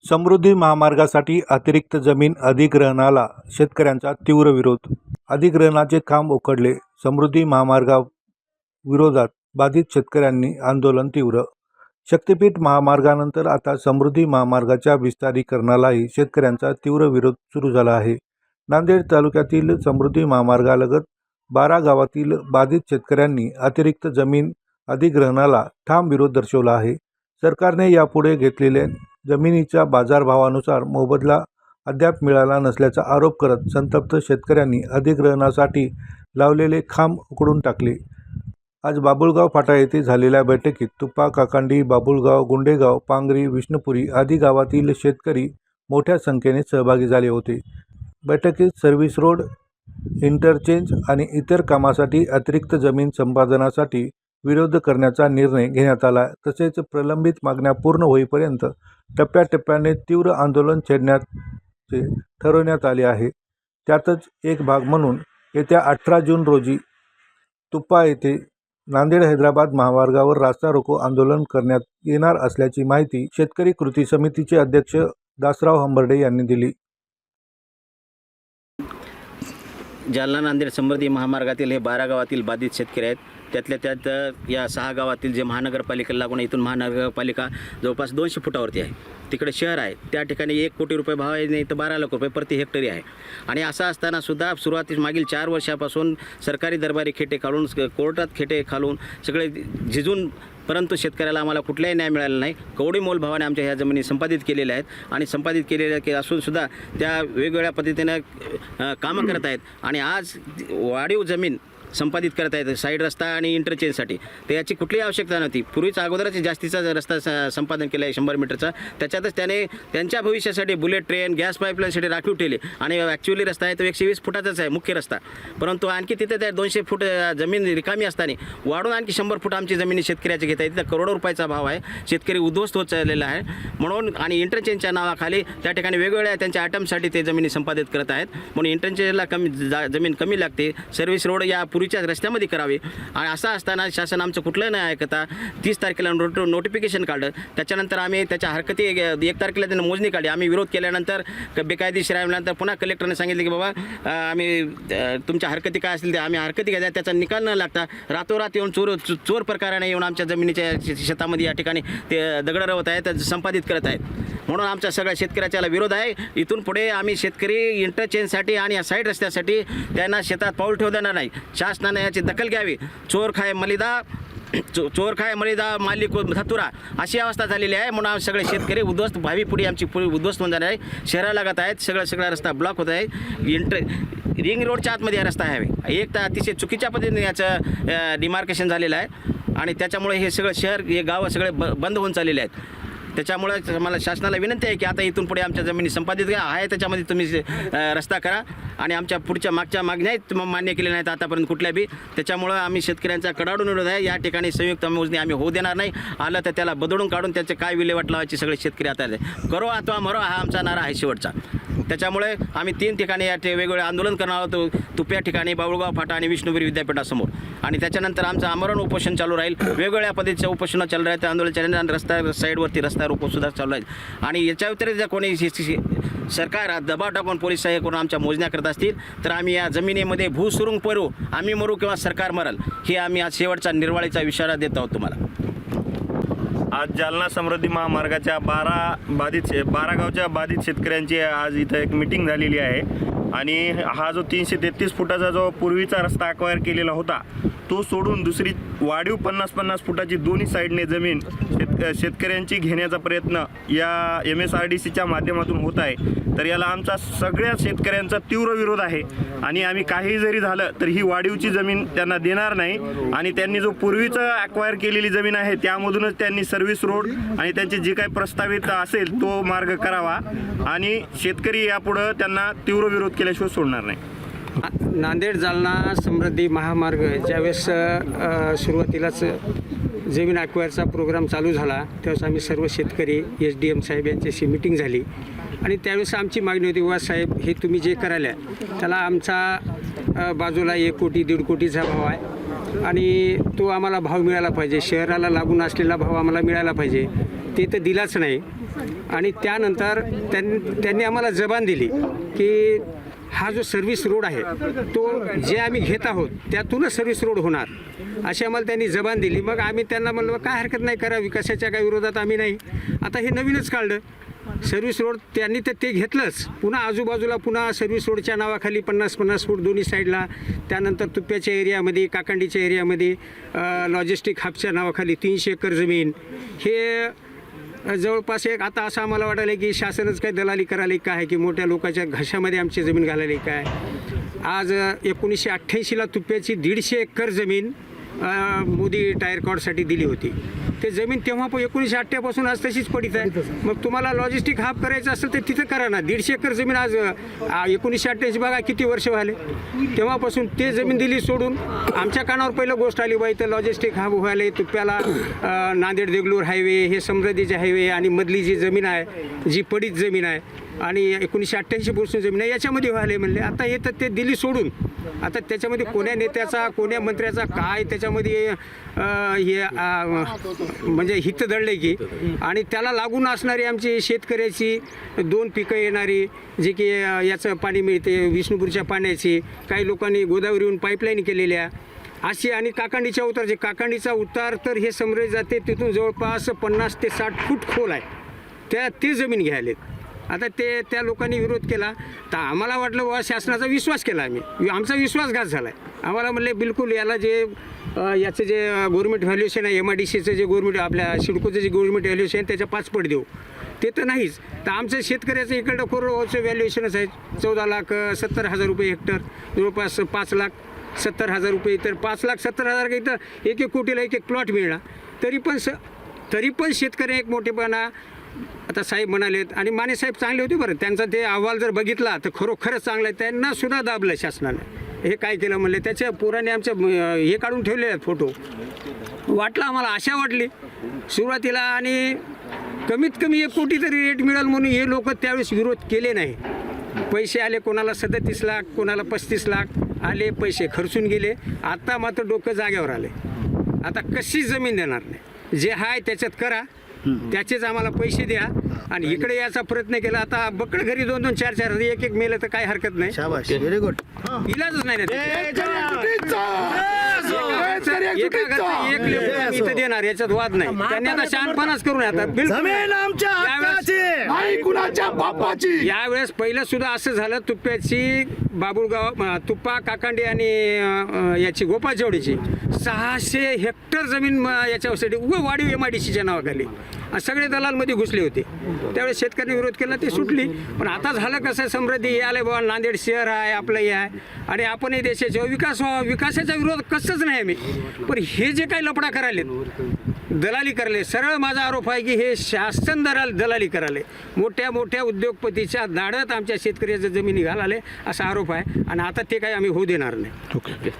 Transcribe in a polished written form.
समृद्धी महामार्गासाठी अतिरिक्त जमीन अधिग्रहणाला शेतकऱ्यांचा तीव्र विरोध. अधिग्रहणाचे काम उकडले. समृद्धी महामार्गाविरोधात बाधित शेतकऱ्यांनी आंदोलन तीव्र. शक्तिपीठ महामार्गानंतर आता समृद्धी महामार्गाच्या विस्तारीकरणालाही शेतकऱ्यांचा तीव्र विरोध सुरू झाला आहे. नांदेड तालुक्यातील समृद्धी महामार्गालगत 12 गावातील बाधित शेतकऱ्यांनी अतिरिक्त जमीन अधिग्रहणाला ठाम विरोध दर्शवला आहे. सरकारने यापुढे घेतलेल्या जमिनीच्या बाजारभावानुसार मोबदला अद्याप मिळाला नसल्याचा आरोप करत संतप्त शेतकऱ्यांनी अधिग्रहणासाठी लावलेले खांब उखडून टाकले. आज बाबुळगाव फाटा येथे झालेल्या बैठकीत तुपा, काकांडी, बाबुळगाव, गुंडेगाव, पांगरी, विष्णुपुरी आदी गावातील शेतकरी मोठ्या संख्येने सहभागी झाले होते. बैठकीत सर्व्हिस रोड, इंटरचेंज आणि इतर कामासाठी अतिरिक्त जमीन संपादनासाठी विरोध करण्याचा निर्णय घेण्यात आला. तसेच प्रलंबित मागण्या पूर्ण होईपर्यंत टप्प्याटप्प्याने तीव्र आंदोलन छेडण्याचे ठरवण्यात आले आहे. त्यातच एक भाग म्हणून येत्या 18 जून रोजी तुपा येथे नांदेड हैदराबाद महामार्गावर रास्ता रोको आंदोलन करण्यात येणार असल्याची माहिती शेतकरी कृती समितीचे अध्यक्ष दासराव हंबर्डे यांनी दिली. जालना नांदेड समृद्धी महामार्गातील हे 12 गावातील बाधित शेतकरी आहेत. त्यातल्या त्यात या 6 गावातील जे महानगरपालिकेला लागून इथून महानगरपालिका जवळपास 200 फुटावरती आहे. तिकडे शहर आहे, त्या ठिकाणी 1 कोटी रुपये भाव आहे, नाही तर 12 लाख रुपये प्रति हेक्टरी आहे. आणि असं असताना सुद्धा सुरुवातीस मागील 4 वर्षापासून सरकारी दरबारी खेटे काढून कोर्टात खेटे घालून सगळे झिजून, परंतु शेतकऱ्याला आम्हाला कुठलाही न्याय मिळाला नाही. कवडी मोल भावाने आमच्या ह्या जमिनी संपादित केलेल्या आहेत आणि संपादित केलेल्या असूनसुद्धा त्या वेगवेगळ्या पद्धतीनं कामं करत आहेत. आणि आज वाढीव जमीन संपादित करत आहेत साईड रस्ता आणि इंटरचेंजसाठी. तर याची कुठलीही आवश्यकता नव्हती. पूर्वीच अगोदरच जास्तीचा रस्ता संपादन केला आहे 100 मीटरचा. त्याच्यातच त्याने त्यांच्या भविष्यासाठी बुलेट ट्रेन, गॅस पाईपलाईनसाठी राखीव ठेवले. आणि ॲक्च्युअली रस्ता आहे तो 120 फुटाचाच आहे मुख्य रस्ता. परंतु आणखी तिथे त्या 200 फूट जमीन रिकामी असताना वाढून आणखी 100 फूट आमची जमिनी शेतकऱ्याची घेता येते. करोडो रुपयाचा भाव आहे. शेतकरी उद्ध्वस्त होत चाललेला आहे. म्हणून आणि इंटरचेंजच्या नावाखाली त्या ठिकाणी वेगवेगळ्या त्यांच्या आयटमसाठी ते जमिनी संपादित करत आहेत. म्हणून इंटरचेंजला जमीन कमी लागते. सर्व्हिस रोड या पूर्वीच्या रस्त्यामध्ये करावे. आणि असं असताना शासन आमचं कुठलं नाही ऐकता 30 तारखेला नोटिफिकेशन काढलं. त्याच्यानंतर आम्ही त्याच्या हरकती 1 तारखेला त्यांना मोजणी काढली. आम्ही विरोध केल्यानंतर बेकायदेशीर आल्यानंतर पुन्हा कलेक्टरने सांगितले की बाबा आम्ही तुमच्या हरकती काय असतील ते आम्ही हरकती घ्या. त्याचा निकाल न लागता रातोरात येऊन चोर प्रकाराने येऊन आमच्या जमिनीच्या शेतामध्ये या ठिकाणी ते दगड रवत आहेत, संपादित करत आहेत. म्हणून आमचा सगळ्या शेतकऱ्याचा विरोध आहे. इथून पुढे आम्ही शेतकरी इंटरचेंजसाठी आणि या साईड रस्त्यासाठी त्यांना शेतात पाऊल ठेवू देणार नाही. शासनाने याची दखल घ्यावी. चोर खाय मलिदा मालिक धतुरा अशी अवस्था झालेली आहे. म्हणून आम्ही सगळे शेतकरी उद्ध्वस्त, भावी पिढी आमची उद्ध्वस्त होऊन जाणार आहे. शहरा लागत आहेत. सगळा रस्ता ब्लॉक होत आहे. रिंग रोडच्या आतमध्ये हा रस्ता आहे. एक तर अतिशय चुकीच्या पद्धतीने याचं डिमार्केशन झालेलं आहे. आणि त्याच्यामुळे हे सगळं शहर, हे गावं सगळे बंद होऊन चाललेले आहेत. त्याच्यामुळे मला शासनाला विनंती आहे की आता इथून पुढे आमच्या जमिनी संपादित आहे त्याच्यामध्ये तुम्ही रस्ता करा. आणि आमच्या पुढच्या मागच्या मागण्या आहेत तुम्ही मान्य केल्या नाहीत आतापर्यंत कुठल्या बी. त्याच्यामुळं आम्ही शेतकऱ्यांचा कडाडून विरोध आहे. या ठिकाणी संयुक्त मोजणी आम्ही होऊ देणार नाही. आलं तर त्याला बदलून काढून त्याचे काय विल्हेवाट लावायची सगळे शेतकरी आता करो अथवा मरो हा आमचा नारा आहे शेवटचा. त्याच्यामुळे आम्ही 3 ठिकाणी या वेगवेगळे आंदोलन करणार आहोत. तुप्या ठिकाणी, बाबुळगाव फाटा आणि विष्णुपुरी विद्यापीठासमोर. आणि त्याच्यानंतर आमचं आमरण उपोषण चालू राहील. वेगवेगळ्या पद्धतीचं उपोषण चालू राहतं. आंदोलन चालू आणि रस्ता साईडवरती रस्ता रोकोसुद्धा चालू राहील. आणि याच्या व्यतिरिक्त जर कोणी सरकार दबाव टाकून पोलीस हे करून आमच्या मोजण्या करत असतील तर आम्ही या जमिनीमध्ये भूसुरुंग पडू, आम्ही मरू किंवा सरकार मरल, हे आम्ही आज शेवटचा निर्वाळीचा इशारा देत आहोत तुम्हाला. आज जालना समृद्धी महामार्गाच्या 12 गावच्या बाधित शेतकऱ्यांची आज इथं एक मीटिंग झालेली आहे. आणि हा जो 333 फुटाचा जो पूर्वीचा रस्ता अक्वायर केलेला होता तो सोडून दुसरी वाढीव 50-50 फुटाची दोन्ही साईडने जमीन शेतकऱ्यांची घेण्याचा प्रयत्न या MSRDCच्या माध्यमातून होत आहे. तर याला आमचा सगळ्या शेतकऱ्यांचा तीव्र विरोध आहे. आणि आम्ही काही जरी झालं तर ही वाढीवची जमीन त्यांना देणार नाही. आणि त्यांनी जो पूर्वीचं अक्वायर केलेली जमीन आहे त्यामधूनच त्यांनी सर्व्हिस रोड आणि त्यांचे जे काही प्रस्तावित असेल तो मार्ग करावा. आणि शेतकरी यापुढं त्यांना तीव्र विरोध केल्याशिवाय सोडणार नाही. नांदेड जालना समृद्धी महामार्ग ज्यावेळेस सुरुवातीलाच जमीन अक्वायरचा प्रोग्राम चालू झाला त्यावेळेस आम्ही सर्व शेतकरी SDM साहेब यांच्याशी मीटिंग झाली. आणि त्यावेळेस आमची मागणी होती वा साहेब हे तुम्ही जे करायला त्याला आमचा बाजूला 1 कोटी 1.5 कोटीचा भाव आहे आणि तो आम्हाला भाव मिळाला पाहिजे. शहराला लागून असलेला भाव आम्हाला मिळाला पाहिजे. ते तर दिलाच नाही. आणि त्यानंतर त्यांनी आम्हाला जबान दिली की हा जो सर्व्हिस रोड आहे तो जे आम्ही घेत आहोत त्यातूनच सर्व्हिस रोड होणार अशी आम्हाला त्यांनी जबान दिली. मग आम्ही त्यांना म्हणलं काय हरकत नाही करा, विकासाच्या काही विरोधात आम्ही नाही. आता हे नवीनच काढलं सर्व्हिस रोड, त्यांनी तर ते घेतलंच, पुन्हा आजूबाजूला पुन्हा सर्व्हिस रोडच्या नावाखाली 50-50 फूट दोन्ही साईडला, त्यानंतर तुप्याच्या एरियामध्ये, काकांडीच्या एरियामध्ये लॉजिस्टिक हबच्या नावाखाली 300 एकर जमीन. हे जवळपास एक आता असं आम्हाला वाटायला की शासनच काय दलाली करायला काय की मोठ्या लोकांच्या घशामध्ये आमची जमीन घालायला काय. आज 1988ला तुप्याची 150 एकर जमीन मोदी टायर कॉडसाठी दिली होती. ते जमीन तेव्हा 1988 आज तशीच पडीत आहे. मग तुम्हाला लॉजिस्टिक हब करायचं असेल तर तिथं करा ना. 150 एकर जमीन आज 1988 बघा किती वर्ष झाले, तेव्हापासून ते जमीन दिली सोडून. आमच्या कानावर पहिलं गोष्ट आली बाई तर लॉजिस्टिक हब व्हायला तुप्याला नांदेड देगलूर हायवे, हे समृद्धीचे हायवे आणि मधली जी जमीन आहे जी पडीत जमीन आहे आणि 1988 पासून जमीन आहे याच्यामध्ये व्हायला म्हणले. आता हे तर ते दिली सोडून आता त्याच्यामध्ये कोण्या नेत्याचा कोण्या मंत्र्याचा काय त्याच्यामध्ये हे म्हणजे हित दडले की. आणि त्याला लागून असणारी आमची शेतकऱ्याची 2 पिकं येणारी जे की याचं पाणी मिळते विष्णुपूरच्या पाण्याची, काही लोकांनी गोदावरीहून पाईपलाईन केलेल्या अशी, आणि काकांडीच्या उतारचे काकांडीचा उतार तर हे समरे जाते तिथून जवळपास 50 ते 60 फूट खोल आहे. ते जमीन घ्यायलेत. आता त्या लोकांनी विरोध केला तर आम्हाला वाटलं वा शासनाचा विश्वास केला आम्ही, आमचा विश्वासघात झाला आहे. आम्हाला म्हणले बिलकुल याला जे याचं जे गव्हर्नमेंट व्हॅल्युएशन आहे MIDCचं जे गव्हर्नमेंट आपल्या सिडकोचं जे गव्हर्नमेंट व्हॅल्युएशन आहे त्याच्या 5 पट देऊ, ते तर नाहीच. तर आमचं शेतकऱ्याचं इकडं कोरडवाहूचं व्हॅल्युएशनच आहे 14,70,000 रुपये हेक्टर, जवळपास 5,70,000 रुपये. तर 5,70,000 काही तर 1-1 कोटीला 1-1 प्लॉट मिळणार. तरी पण शेतकरी एक मोठेपणा. आता साहेब म्हणालेत आणि माने साहेब चांगले होते बरं, त्यांचा ते अहवाल जर बघितला तर खरोखरच चांगला आहे. त्यांना सुद्धा दाबलं शासनाने. हे काय केलं म्हणले त्याच्या पोराने आमच्या हे काढून ठेवले आहेत फोटो. वाटलं आम्हाला आशा वाटली सुरुवातीला आणि कमीत कमी 1 कोटी तरी रेट मिळेल म्हणून हे लोक त्यावेळेस विरोध केले नाही. पैसे आले कोणाला 37 लाख कोणाला 35 लाख आले, पैसे खर्चून गेले. आता मात्र डोकं जाग्यावर आले. आता कशी जमीन देणार नाही, जे आहे त्याच्यात करा, त्याचेच आम्हाला पैसे द्या. आणि इकडे याचा प्रयत्न केला. आता बकड घरी 2-2, 4-4, 1-1 मेलं तर काही हरकत नाही. Very good. इलाजच नाही ना एक लेकरं इथं देणार याच्यात वाद नाही. त्यांनी आता शहाणपणाच करून आता यावेळेस पहिलं सुद्धा असं झालं तुप्याची बाबुळगाव तुप्पा काकांडी आणि याची गोपाळचवडीची 600 हेक्टर जमीन याच्यासाठी वाढीव MIDCच्या नावाखाली सगळे दलालमध्ये घुसले होते. त्यावेळेस शेतकऱ्यांनी विरोध केला, ती सुटली. पण आता झालं कसं समृद्धी हे आले बाबा नांदेड शहर आहे आपलं हे आहे आणि आपणही देशाचा विकास व्हावा, विकासाचा विरोध कसंच नाही आम्ही. पण हे जे काही लफडा करायले दलाली करायले, सरळ माझा आरोप आहे की हे शासन दलाली करायले. मोठ्या मोठ्या उद्योगपतीच्या दाढत आमच्या शेतकऱ्याच्या जमिनी घालाले असा आरोप आहे आणि आता ते काही आम्ही होऊ देणार नाही. ओके.